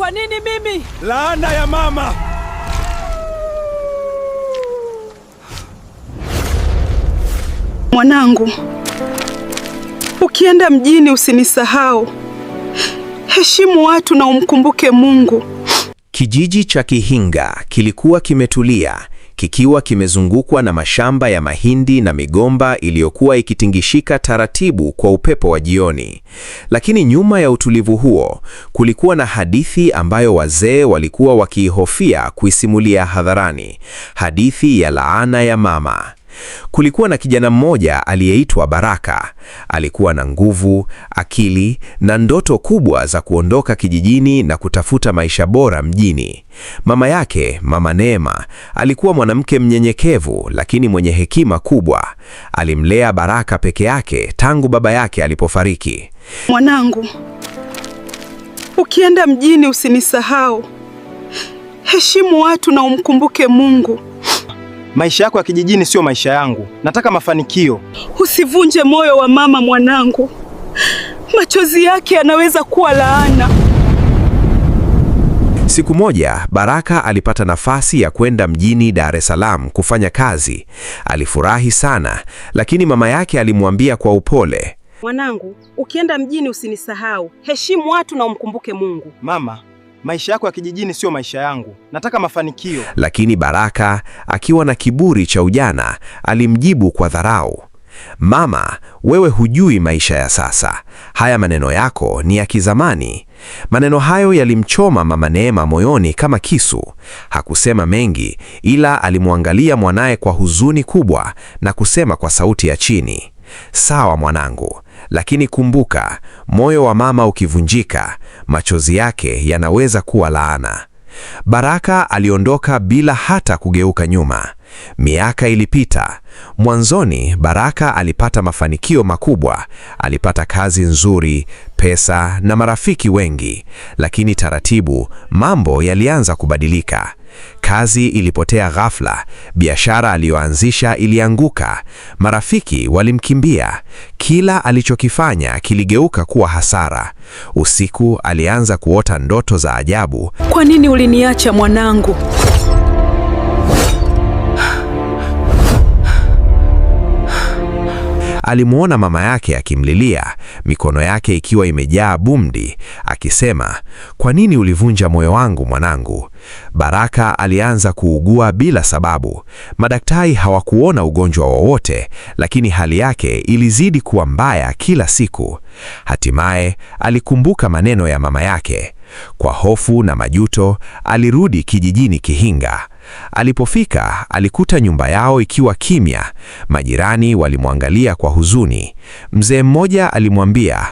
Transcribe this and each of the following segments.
Kwa nini mimi? Laana ya mama! Mwanangu, ukienda mjini usinisahau. Heshimu watu na umkumbuke Mungu. Kijiji cha Kihinga kilikuwa kimetulia, kikiwa kimezungukwa na mashamba ya mahindi na migomba iliyokuwa ikitingishika taratibu kwa upepo wa jioni. Lakini nyuma ya utulivu huo, kulikuwa na hadithi ambayo wazee walikuwa wakiihofia kuisimulia hadharani. Hadithi ya laana ya mama. Kulikuwa na kijana mmoja aliyeitwa Baraka. Alikuwa na nguvu, akili na ndoto kubwa za kuondoka kijijini na kutafuta maisha bora mjini. Mama yake, Mama Neema, alikuwa mwanamke mnyenyekevu lakini mwenye hekima kubwa. Alimlea Baraka peke yake tangu baba yake alipofariki. Mwanangu, ukienda mjini usinisahau. Heshimu watu na umkumbuke Mungu. Maisha yako ya kijijini sio maisha yangu. Nataka mafanikio. Usivunje moyo wa mama mwanangu. Machozi yake yanaweza kuwa laana. Siku moja, Baraka alipata nafasi ya kwenda mjini Dar es Salaam kufanya kazi. Alifurahi sana, lakini mama yake alimwambia kwa upole, Mwanangu, ukienda mjini usinisahau. Heshimu watu na umkumbuke Mungu. Mama, maisha yako ya kijijini sio maisha yangu. Nataka mafanikio. Lakini Baraka, akiwa na kiburi cha ujana, alimjibu kwa dharau, Mama, wewe hujui maisha ya sasa. Haya maneno yako ni ya kizamani. Maneno hayo yalimchoma Mama Neema moyoni kama kisu. Hakusema mengi, ila alimwangalia mwanaye kwa huzuni kubwa na kusema kwa sauti ya chini, Sawa mwanangu, lakini kumbuka, moyo wa mama ukivunjika, machozi yake yanaweza kuwa laana. Baraka aliondoka bila hata kugeuka nyuma. Miaka ilipita. Mwanzoni Baraka alipata mafanikio makubwa. Alipata kazi nzuri, pesa na marafiki wengi. Lakini taratibu mambo yalianza kubadilika. Kazi ilipotea ghafla, biashara aliyoanzisha ilianguka, marafiki walimkimbia. Kila alichokifanya kiligeuka kuwa hasara. Usiku alianza kuota ndoto za ajabu. Kwa nini uliniacha mwanangu? Alimuona mama yake akimlilia, mikono yake ikiwa imejaa bumdi, akisema, kwa nini ulivunja moyo wangu mwanangu? Baraka alianza kuugua bila sababu. Madaktari hawakuona ugonjwa wowote, lakini hali yake ilizidi kuwa mbaya kila siku. Hatimaye alikumbuka maneno ya mama yake. Kwa hofu na majuto, alirudi kijijini Kihinga. Alipofika, alikuta nyumba yao ikiwa kimya. Majirani walimwangalia kwa huzuni. Mzee mmoja alimwambia,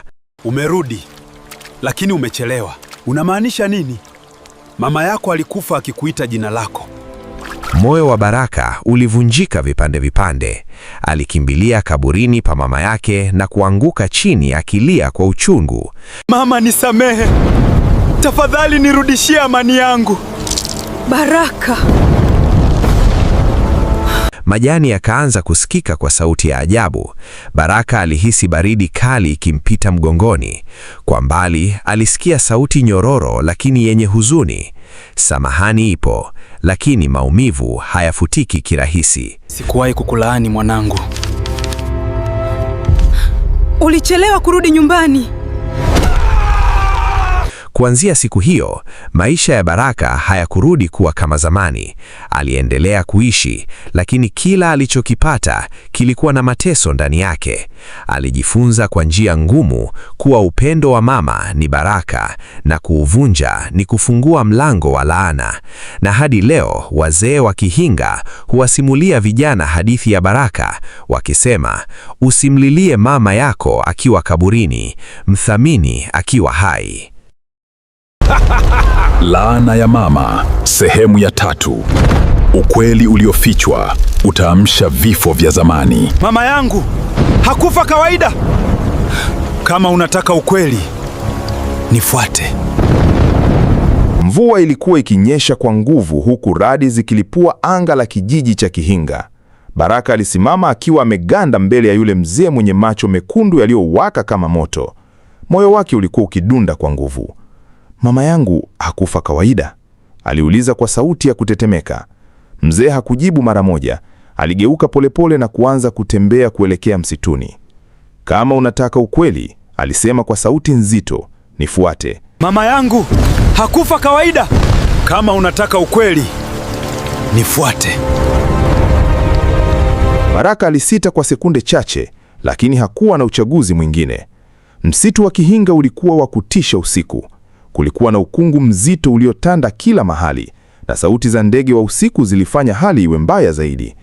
Umerudi, lakini umechelewa. Unamaanisha nini? Mama yako alikufa akikuita jina lako. Moyo wa Baraka ulivunjika vipande vipande. Alikimbilia kaburini pa mama yake na kuanguka chini akilia kwa uchungu. Mama, nisamehe. Tafadhali nirudishie amani yangu. Baraka. Majani yakaanza kusikika kwa sauti ya ajabu. Baraka alihisi baridi kali ikimpita mgongoni. Kwa mbali alisikia sauti nyororo lakini yenye huzuni. Samahani ipo, lakini maumivu hayafutiki kirahisi. Sikuwahi kukulaani mwanangu. Ulichelewa kurudi nyumbani. Kuanzia siku hiyo, maisha ya Baraka hayakurudi kuwa kama zamani. Aliendelea kuishi, lakini kila alichokipata kilikuwa na mateso ndani yake. Alijifunza kwa njia ngumu kuwa upendo wa mama ni baraka na kuuvunja ni kufungua mlango wa laana. Na hadi leo wazee wa Kihinga huwasimulia vijana hadithi ya Baraka, wakisema, usimlilie mama yako akiwa kaburini, mthamini akiwa hai. Laana ya mama, sehemu ya 3. Ukweli uliofichwa utaamsha vifo vya zamani. Mama yangu hakufa kawaida. Kama unataka ukweli, nifuate. Mvua ilikuwa ikinyesha kwa nguvu, huku radi zikilipua anga la kijiji cha Kihinga. Baraka alisimama akiwa ameganda mbele ya yule mzee mwenye macho mekundu yaliyowaka kama moto. Moyo wake ulikuwa ukidunda kwa nguvu. Mama yangu hakufa kawaida? Aliuliza kwa sauti ya kutetemeka. Mzee hakujibu mara moja. Aligeuka polepole na kuanza kutembea kuelekea msituni. Kama unataka ukweli, alisema kwa sauti nzito, nifuate. Mama yangu hakufa kawaida. Kama unataka ukweli, nifuate. Baraka alisita kwa sekunde chache, lakini hakuwa na uchaguzi mwingine. Msitu wa Kihinga ulikuwa wa kutisha usiku. Kulikuwa na ukungu mzito uliotanda kila mahali, na sauti za ndege wa usiku zilifanya hali iwe mbaya zaidi.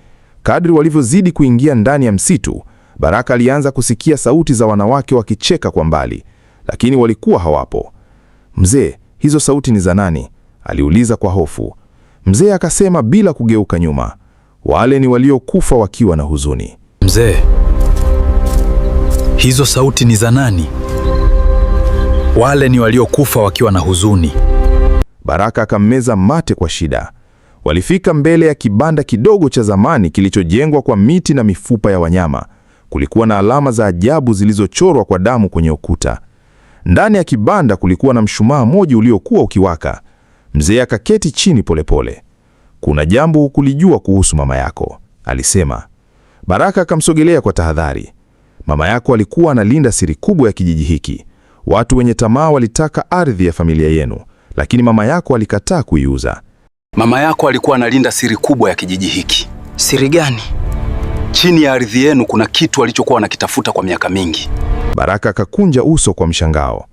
Kadri walivyozidi kuingia ndani ya msitu, Baraka alianza kusikia sauti za wanawake wakicheka kwa mbali, lakini walikuwa hawapo. Mzee, hizo sauti ni za nani? Aliuliza kwa hofu. Mzee akasema bila kugeuka nyuma, wale ni waliokufa wakiwa na huzuni. Mzee, hizo sauti ni za nani? Wale ni waliokufa wakiwa na huzuni. Baraka akammeza mate kwa shida. Walifika mbele ya kibanda kidogo cha zamani kilichojengwa kwa miti na mifupa ya wanyama. Kulikuwa na alama za ajabu zilizochorwa kwa damu kwenye ukuta. Ndani ya kibanda kulikuwa na mshumaa mmoja uliokuwa ukiwaka. Mzee akaketi chini polepole. Kuna jambo hukulijua kuhusu mama yako, alisema. Baraka akamsogelea kwa tahadhari. Mama yako alikuwa analinda siri kubwa ya kijiji hiki. Watu wenye tamaa walitaka ardhi ya familia yenu, lakini mama yako alikataa kuiuza. Mama yako alikuwa analinda siri kubwa ya kijiji hiki. Siri gani? Chini ya ardhi yenu kuna kitu alichokuwa anakitafuta kwa miaka mingi. Baraka akakunja uso kwa mshangao.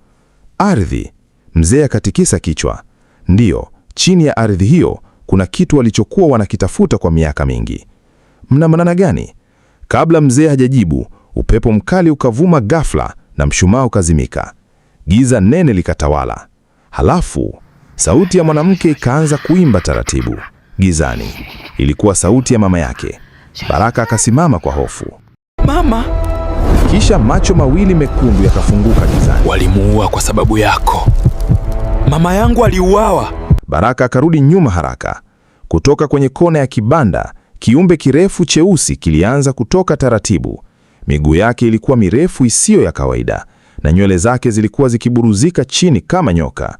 Ardhi? Mzee akatikisa kichwa. Ndiyo, chini ya ardhi hiyo kuna kitu walichokuwa wanakitafuta kwa miaka mingi. Mna maana gani? Kabla mzee hajajibu, upepo mkali ukavuma ghafla na mshumaa ukazimika. Giza nene likatawala. Halafu sauti ya mwanamke ikaanza kuimba taratibu gizani. Ilikuwa sauti ya mama yake. Baraka akasimama kwa hofu. Mama! Kisha macho mawili mekundu yakafunguka gizani. Walimuua kwa sababu yako. Mama yangu aliuawa. Baraka akarudi nyuma haraka. Kutoka kwenye kona ya kibanda, kiumbe kirefu cheusi kilianza kutoka taratibu. Miguu yake ilikuwa mirefu isiyo ya kawaida, na nywele zake zilikuwa zikiburuzika chini kama nyoka.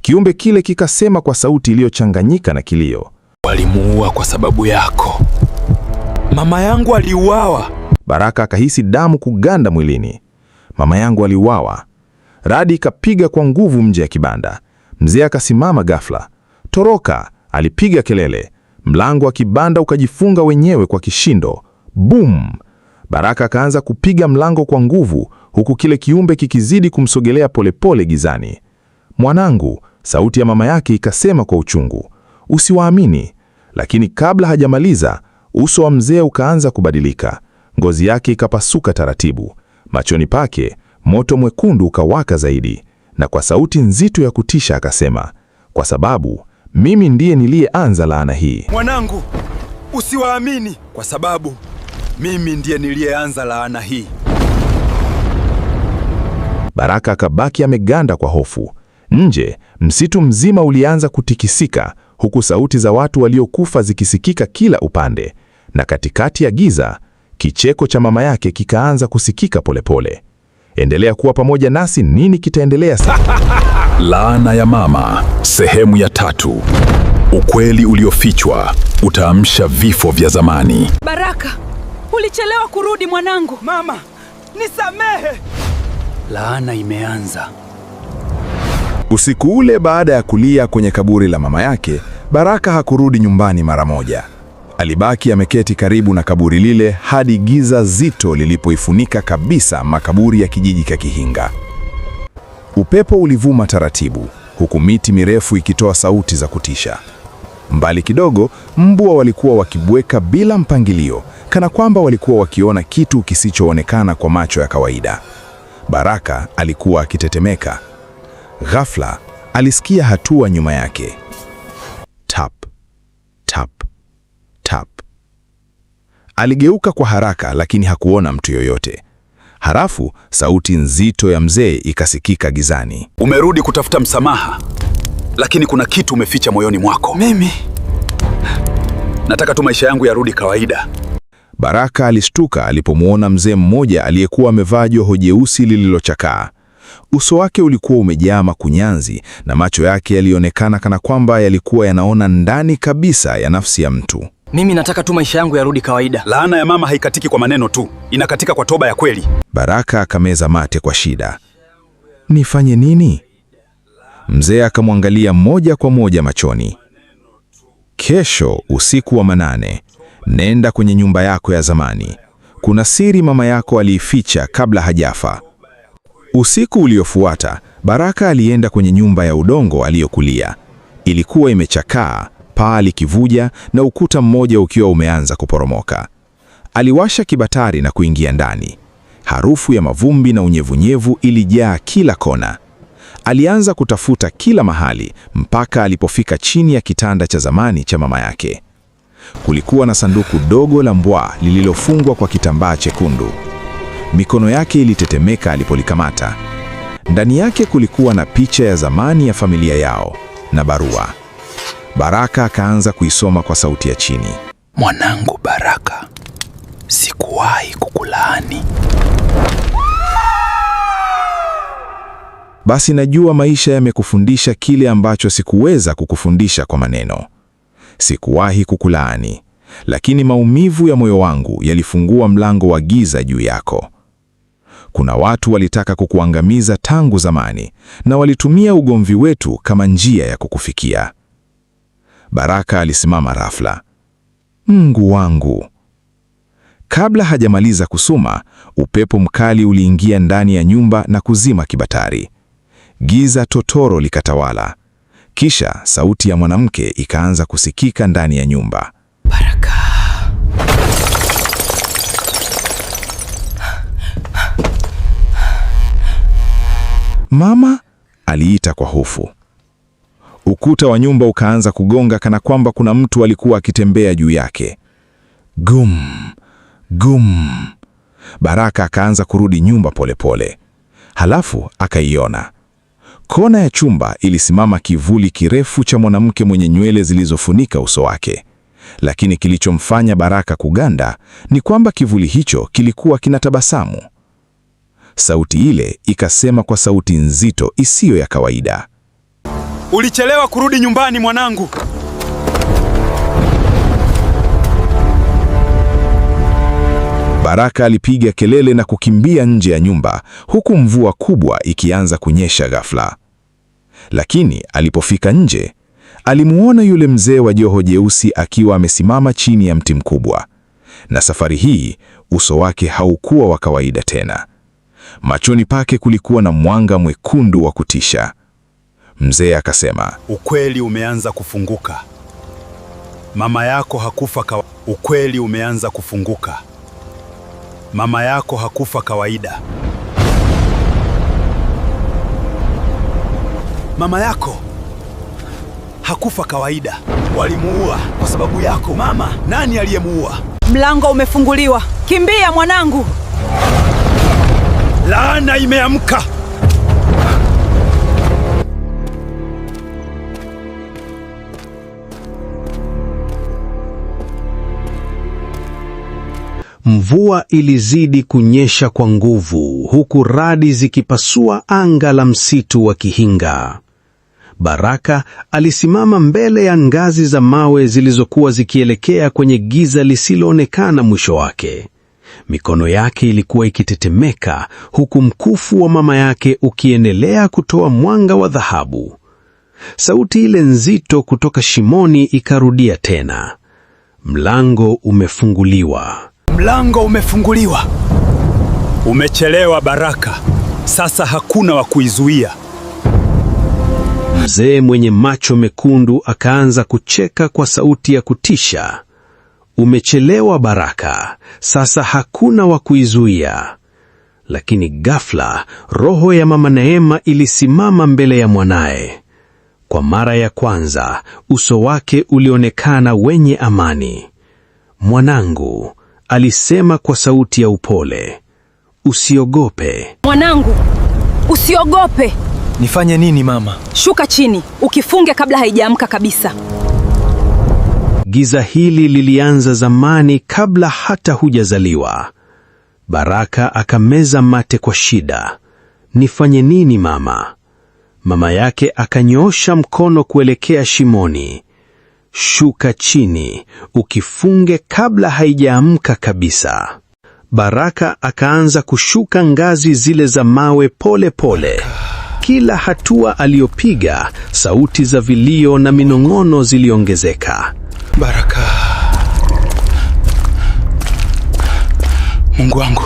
Kiumbe kile kikasema kwa sauti iliyochanganyika na kilio. Walimuua kwa sababu yako. Mama yangu aliuawa. Baraka akahisi damu kuganda mwilini. Mama yangu aliuawa. Radi ikapiga kwa nguvu nje ya kibanda. Mzee akasimama ghafla. Toroka! Alipiga kelele. Mlango wa kibanda ukajifunga wenyewe kwa kishindo. Boom! Baraka akaanza kupiga mlango kwa nguvu, huku kile kiumbe kikizidi kumsogelea polepole gizani. Mwanangu, sauti ya mama yake ikasema kwa uchungu. Usiwaamini. Lakini kabla hajamaliza, uso wa mzee ukaanza kubadilika. Ngozi yake ikapasuka taratibu. Machoni pake moto mwekundu ukawaka zaidi, na kwa sauti nzito ya kutisha akasema, kwa sababu mimi ndiye niliyeanza laana hii. Mwanangu, usiwaamini, kwa sababu mimi ndiye niliyeanza laana hii. Baraka akabaki ameganda kwa hofu. Nje, msitu mzima ulianza kutikisika, huku sauti za watu waliokufa zikisikika kila upande. Na katikati ya giza, kicheko cha mama yake kikaanza kusikika polepole. Endelea kuwa pamoja nasi, nini kitaendelea sasa? Laana ya mama, sehemu ya 3. Ukweli uliofichwa utaamsha vifo vya zamani. Baraka, ulichelewa kurudi mwanangu. Mama, nisamehe. Laana imeanza. Usiku ule baada ya kulia kwenye kaburi la mama yake, Baraka hakurudi nyumbani mara moja. Alibaki ameketi karibu na kaburi lile hadi giza zito lilipoifunika kabisa makaburi ya kijiji cha Kihinga. Upepo ulivuma taratibu, huku miti mirefu ikitoa sauti za kutisha. Mbali kidogo, mbwa walikuwa wakibweka bila mpangilio, kana kwamba walikuwa wakiona kitu kisichoonekana kwa macho ya kawaida. Baraka alikuwa akitetemeka. Ghafla, alisikia hatua nyuma yake. Tap, tap, tap. Aligeuka kwa haraka, lakini hakuona mtu yoyote. Halafu sauti nzito ya mzee ikasikika gizani. Umerudi kutafuta msamaha, lakini kuna kitu umeficha moyoni mwako. Mimi nataka tu maisha yangu yarudi kawaida. Baraka alishtuka alipomwona mzee mmoja aliyekuwa amevaa joho jeusi lililochakaa. Uso wake ulikuwa umejaa makunyanzi na macho yake yalionekana kana kwamba yalikuwa yanaona ndani kabisa ya nafsi ya mtu. Mimi nataka tu maisha yangu yarudi kawaida. Laana ya mama haikatiki kwa maneno tu, inakatika kwa toba ya kweli. Baraka akameza mate kwa shida. Nifanye nini? Mzee akamwangalia moja kwa moja machoni. Kesho usiku wa manane, nenda kwenye nyumba yako ya zamani. Kuna siri mama yako aliificha kabla hajafa. Usiku uliofuata, Baraka alienda kwenye nyumba ya udongo aliyokulia. Ilikuwa imechakaa, paa likivuja na ukuta mmoja ukiwa umeanza kuporomoka. Aliwasha kibatari na kuingia ndani. Harufu ya mavumbi na unyevunyevu ilijaa kila kona. Alianza kutafuta kila mahali mpaka alipofika chini ya kitanda cha zamani cha mama yake. Kulikuwa na sanduku dogo la mbwa lililofungwa kwa kitambaa chekundu. Mikono yake ilitetemeka alipolikamata. Ndani yake kulikuwa na picha ya zamani ya familia yao na barua. Baraka akaanza kuisoma kwa sauti ya chini. Mwanangu Baraka, sikuwahi kukulaani. Basi najua maisha yamekufundisha kile ambacho sikuweza kukufundisha kwa maneno. Sikuwahi kukulaani, lakini maumivu ya moyo wangu yalifungua mlango wa giza juu yako. Kuna watu walitaka kukuangamiza tangu zamani na walitumia ugomvi wetu kama njia ya kukufikia. Baraka alisimama rafla. Mungu wangu. Kabla hajamaliza kusoma, upepo mkali uliingia ndani ya nyumba na kuzima kibatari. Giza totoro likatawala. Kisha sauti ya mwanamke ikaanza kusikika ndani ya nyumba. Baraka. Mama, aliita kwa hofu. Ukuta wa nyumba ukaanza kugonga kana kwamba kuna mtu alikuwa akitembea juu yake. Gum, gum. Baraka akaanza kurudi nyumba polepole. Halafu akaiona. Kona ya chumba ilisimama kivuli kirefu cha mwanamke mwenye nywele zilizofunika uso wake. Lakini kilichomfanya Baraka kuganda ni kwamba kivuli hicho kilikuwa kinatabasamu. Sauti ile ikasema kwa sauti nzito isiyo ya kawaida. Ulichelewa kurudi nyumbani mwanangu. Baraka alipiga kelele na kukimbia nje ya nyumba, huku mvua kubwa ikianza kunyesha ghafla. Lakini alipofika nje, alimuona yule mzee wa joho jeusi akiwa amesimama chini ya mti mkubwa. Na safari hii uso wake haukuwa wa kawaida tena. Machoni pake kulikuwa na mwanga mwekundu wa kutisha. Mzee akasema, ukweli umeanza kufunguka. Mama yako hakufa Ukweli umeanza kufunguka. Mama yako hakufa kawaida. Mama yako hakufa kawaida. Walimuua kwa sababu yako mama. Nani aliyemuua? Mlango umefunguliwa. Kimbia mwanangu. Laana imeamka. Mvua ilizidi kunyesha kwa nguvu, huku radi zikipasua anga la msitu wa Kihinga. Baraka alisimama mbele ya ngazi za mawe zilizokuwa zikielekea kwenye giza lisiloonekana mwisho wake. Mikono yake ilikuwa ikitetemeka, huku mkufu wa mama yake ukiendelea kutoa mwanga wa dhahabu. Sauti ile nzito kutoka shimoni ikarudia tena. Mlango umefunguliwa. Mlango umefunguliwa. Umechelewa Baraka. Sasa hakuna wa kuizuia. Mzee mwenye macho mekundu akaanza kucheka kwa sauti ya kutisha. Umechelewa Baraka. Sasa hakuna wa kuizuia. Lakini ghafla roho ya mama Neema ilisimama mbele ya mwanae. Kwa mara ya kwanza uso wake ulionekana wenye amani. Mwanangu, alisema kwa sauti ya upole, usiogope. Mwanangu, usiogope. Nifanye nini mama? Shuka chini, ukifunge kabla haijaamka kabisa. Giza hili lilianza zamani kabla hata hujazaliwa. Baraka akameza mate kwa shida. nifanye nini mama? Mama yake akanyoosha mkono kuelekea shimoni. Shuka chini, ukifunge kabla haijaamka kabisa. Baraka akaanza kushuka ngazi zile za mawe pole pole. Kila hatua aliyopiga, sauti za vilio na minong'ono ziliongezeka. Baraka, Mungu wangu.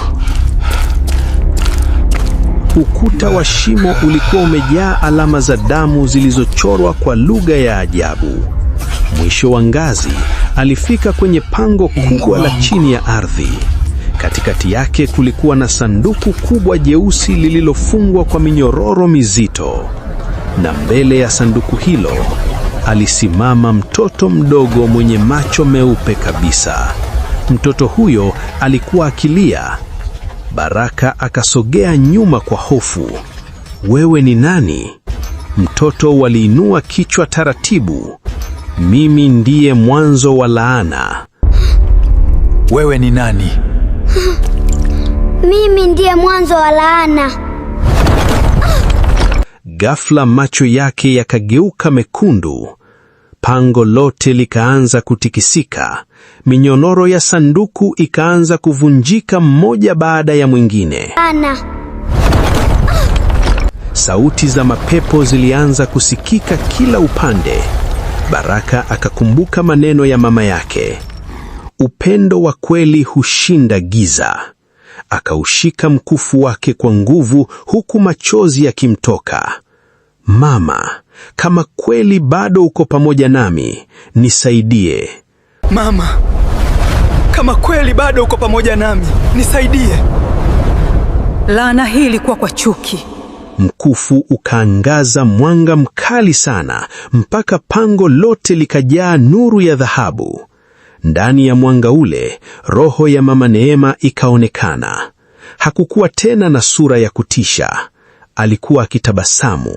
Ukuta wa shimo ulikuwa umejaa alama za damu zilizochorwa kwa lugha ya ajabu. Mwisho wa ngazi, alifika kwenye pango kubwa la chini ya ardhi. Katikati yake kulikuwa na sanduku kubwa jeusi lililofungwa kwa minyororo mizito. Na mbele ya sanduku hilo, alisimama mtoto mdogo mwenye macho meupe kabisa. Mtoto huyo alikuwa akilia. Baraka akasogea nyuma kwa hofu. Wewe ni nani? Mtoto waliinua kichwa taratibu. Mimi ndiye mwanzo wa laana. Wewe ni nani? Mimi ndiye mwanzo wa laana. Ghafla macho yake yakageuka mekundu. Pango lote likaanza kutikisika. Minyororo ya sanduku ikaanza kuvunjika mmoja baada ya mwingine. Sauti za mapepo zilianza kusikika kila upande. Baraka akakumbuka maneno ya mama yake. Upendo wa kweli hushinda giza. Akaushika mkufu wake kwa nguvu huku machozi yakimtoka. Mama, kama kweli bado uko pamoja nami, nisaidie. Mama, kama kweli bado uko pamoja nami, nisaidie. Laana hii ilikuwa kwa chuki. Mkufu ukaangaza mwanga mkali sana mpaka pango lote likajaa nuru ya dhahabu. Ndani ya mwanga ule, roho ya mama Neema ikaonekana. Hakukuwa tena na sura ya kutisha. Alikuwa akitabasamu.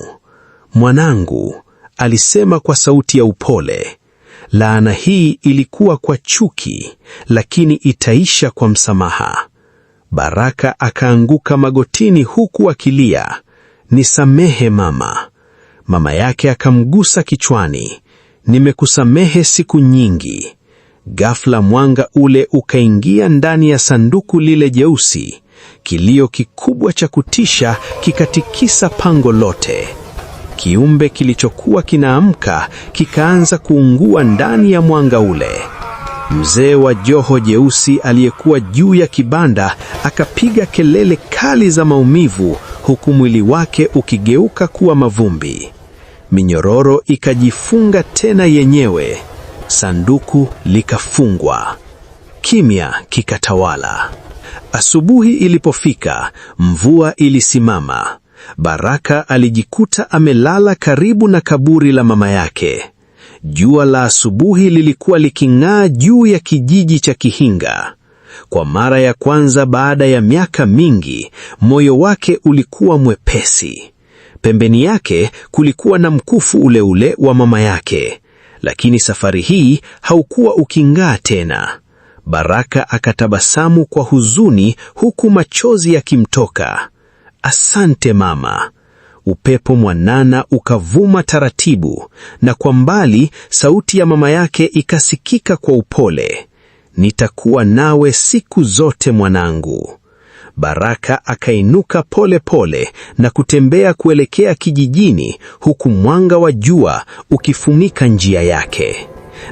Mwanangu, alisema kwa sauti ya upole. Laana hii ilikuwa kwa chuki, lakini itaisha kwa msamaha. Baraka akaanguka magotini huku akilia. Nisamehe mama. Mama yake akamgusa kichwani. Nimekusamehe siku nyingi. Ghafla mwanga ule ukaingia ndani ya sanduku lile jeusi. Kilio kikubwa cha kutisha kikatikisa pango lote. Kiumbe kilichokuwa kinaamka kikaanza kuungua ndani ya mwanga ule. Mzee wa joho jeusi aliyekuwa juu ya kibanda akapiga kelele kali za maumivu huku mwili wake ukigeuka kuwa mavumbi. Minyororo ikajifunga tena yenyewe. Sanduku likafungwa. Kimya kikatawala. Asubuhi ilipofika, mvua ilisimama. Baraka alijikuta amelala karibu na kaburi la mama yake. Jua la asubuhi lilikuwa liking'aa juu ya kijiji cha Kihinga. Kwa mara ya kwanza baada ya miaka mingi, moyo wake ulikuwa mwepesi. Pembeni yake kulikuwa na mkufu ule ule wa mama yake, lakini safari hii haukuwa uking'aa tena. Baraka akatabasamu kwa huzuni huku machozi yakimtoka. Asante mama. Upepo mwanana ukavuma taratibu, na kwa mbali sauti ya mama yake ikasikika kwa upole. Nitakuwa nawe siku zote mwanangu. Baraka akainuka pole pole na kutembea kuelekea kijijini huku mwanga wa jua ukifunika njia yake.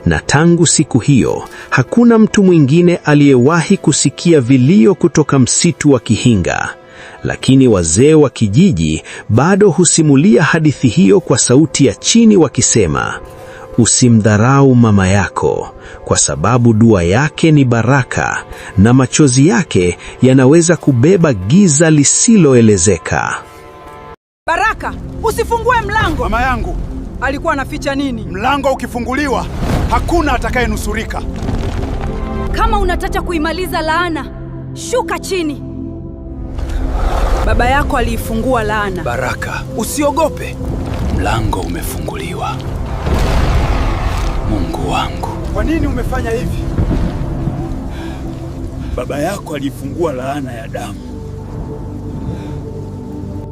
Na tangu siku hiyo, hakuna mtu mwingine aliyewahi kusikia vilio kutoka msitu wa Kihinga. Lakini wazee wa kijiji bado husimulia hadithi hiyo kwa sauti ya chini wakisema, usimdharau mama yako, kwa sababu dua yake ni baraka na machozi yake yanaweza kubeba giza lisiloelezeka. Baraka, usifungue mlango. Mama yangu Alikuwa anaficha nini? mlango ukifunguliwa hakuna atakayenusurika. Kama unataka kuimaliza laana, shuka chini. Baba yako aliifungua laana. Baraka, usiogope. Mlango umefunguliwa. Mungu wangu. Kwa nini umefanya hivi? Baba yako alifungua laana ya damu.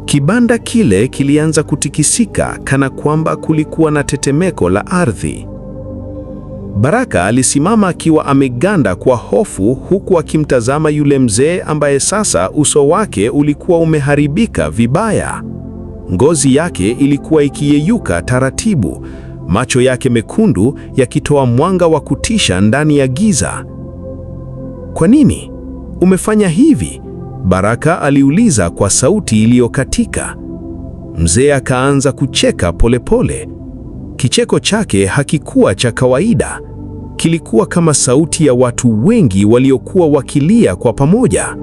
Kibanda kile kilianza kutikisika kana kwamba kulikuwa na tetemeko la ardhi. Baraka alisimama akiwa ameganda kwa hofu, huku akimtazama yule mzee ambaye sasa uso wake ulikuwa umeharibika vibaya. Ngozi yake ilikuwa ikiyeyuka taratibu, macho yake mekundu yakitoa mwanga wa kutisha ndani ya giza. "Kwa nini umefanya hivi?" Baraka aliuliza kwa sauti iliyokatika. Mzee akaanza kucheka polepole. Kicheko chake hakikuwa cha kawaida. Kilikuwa kama sauti ya watu wengi waliokuwa wakilia kwa pamoja.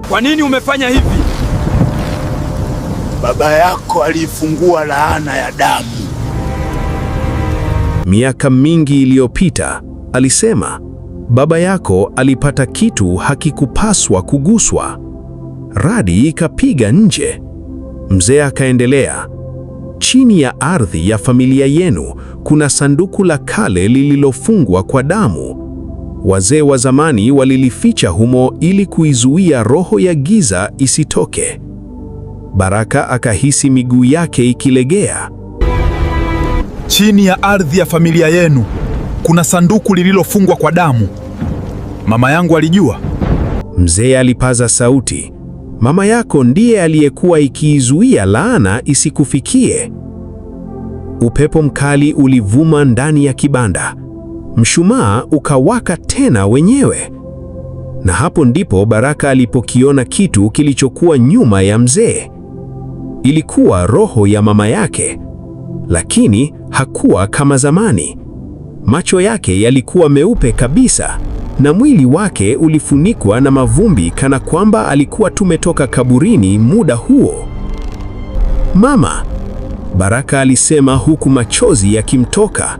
"Kwa nini umefanya hivi?" "Baba yako alifungua laana ya damu." Miaka mingi iliyopita, alisema, baba yako alipata kitu hakikupaswa kuguswa. Radi ikapiga nje. Mzee akaendelea, "Chini ya ardhi ya familia yenu kuna sanduku la kale lililofungwa kwa damu. Wazee wa zamani walilificha humo ili kuizuia roho ya giza isitoke." Baraka akahisi miguu yake ikilegea. "Chini ya ardhi ya familia yenu kuna sanduku lililofungwa kwa damu. Mama yangu alijua." Mzee alipaza sauti, "Mama yako ndiye aliyekuwa ikiizuia laana isikufikie." Upepo mkali ulivuma ndani ya kibanda. Mshumaa ukawaka tena wenyewe. Na hapo ndipo Baraka alipokiona kitu kilichokuwa nyuma ya mzee. Ilikuwa roho ya mama yake, lakini hakuwa kama zamani. Macho yake yalikuwa meupe kabisa na mwili wake ulifunikwa na mavumbi kana kwamba alikuwa tumetoka kaburini muda huo. "Mama," Baraka alisema huku machozi yakimtoka.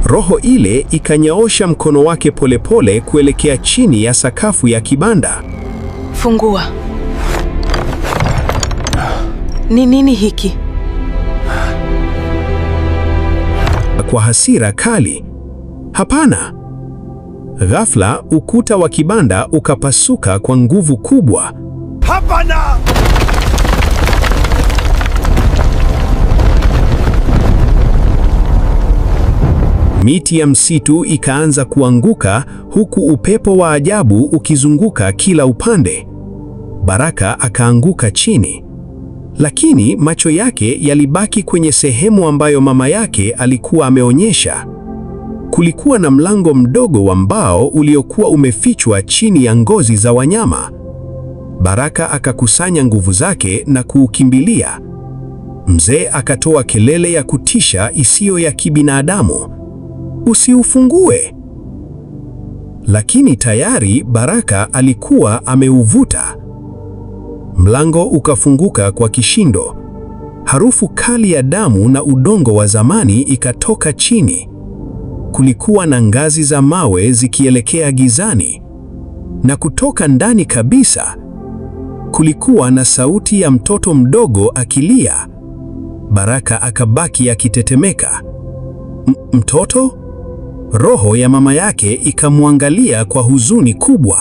Roho ile ikanyoosha mkono wake polepole kuelekea chini ya sakafu ya kibanda. Fungua. Ni nini hiki? Kwa hasira kali, "Hapana." Ghafla ukuta wa kibanda ukapasuka kwa nguvu kubwa. "Hapana!" Miti ya msitu ikaanza kuanguka huku upepo wa ajabu ukizunguka kila upande. Baraka akaanguka chini, lakini macho yake yalibaki kwenye sehemu ambayo mama yake alikuwa ameonyesha. Kulikuwa na mlango mdogo wa mbao uliokuwa umefichwa chini ya ngozi za wanyama. Baraka akakusanya nguvu zake na kuukimbilia. Mzee akatoa kelele ya kutisha isiyo ya kibinadamu, "Usiufungue!" Lakini tayari Baraka alikuwa ameuvuta. Mlango ukafunguka kwa kishindo. Harufu kali ya damu na udongo wa zamani ikatoka chini. Kulikuwa na ngazi za mawe zikielekea gizani, na kutoka ndani kabisa kulikuwa na sauti ya mtoto mdogo akilia. Baraka akabaki akitetemeka. Mtoto? Roho ya mama yake ikamwangalia kwa huzuni kubwa.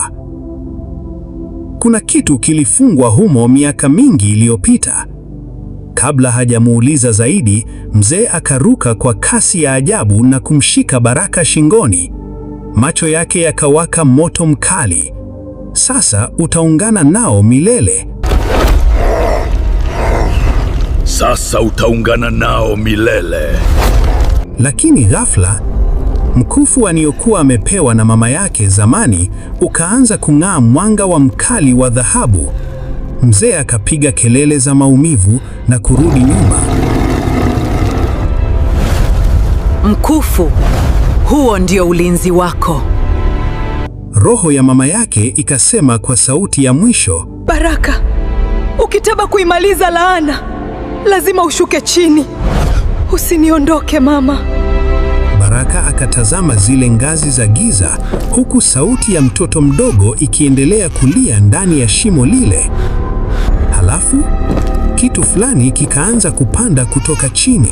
Kuna kitu kilifungwa humo miaka mingi iliyopita. Kabla hajamuuliza zaidi, mzee akaruka kwa kasi ya ajabu na kumshika Baraka shingoni. Macho yake yakawaka moto mkali. "Sasa utaungana nao milele." "Sasa utaungana nao milele." Lakini ghafla, mkufu aliokuwa amepewa na mama yake zamani ukaanza kung'aa mwanga wa mkali wa dhahabu. Mzee akapiga kelele za maumivu na kurudi nyuma. Mkufu, huo ndio ulinzi wako. Roho ya mama yake ikasema kwa sauti ya mwisho, "Baraka, ukitaka kuimaliza laana, lazima ushuke chini. Usiniondoke mama." Baraka akatazama zile ngazi za giza, huku sauti ya mtoto mdogo ikiendelea kulia ndani ya shimo lile. Halafu kitu fulani kikaanza kupanda kutoka chini.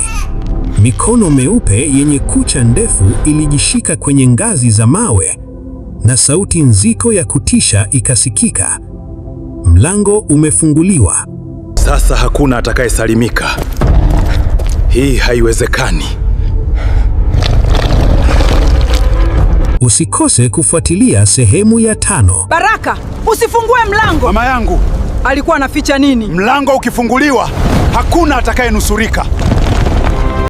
Mikono meupe yenye kucha ndefu ilijishika kwenye ngazi za mawe, na sauti nzito ya kutisha ikasikika. Mlango umefunguliwa. Sasa hakuna atakayesalimika. Hii haiwezekani. Usikose kufuatilia sehemu ya 5. Baraka, usifungue mlango. Mama yangu alikuwa anaficha nini? Mlango ukifunguliwa, hakuna atakayenusurika.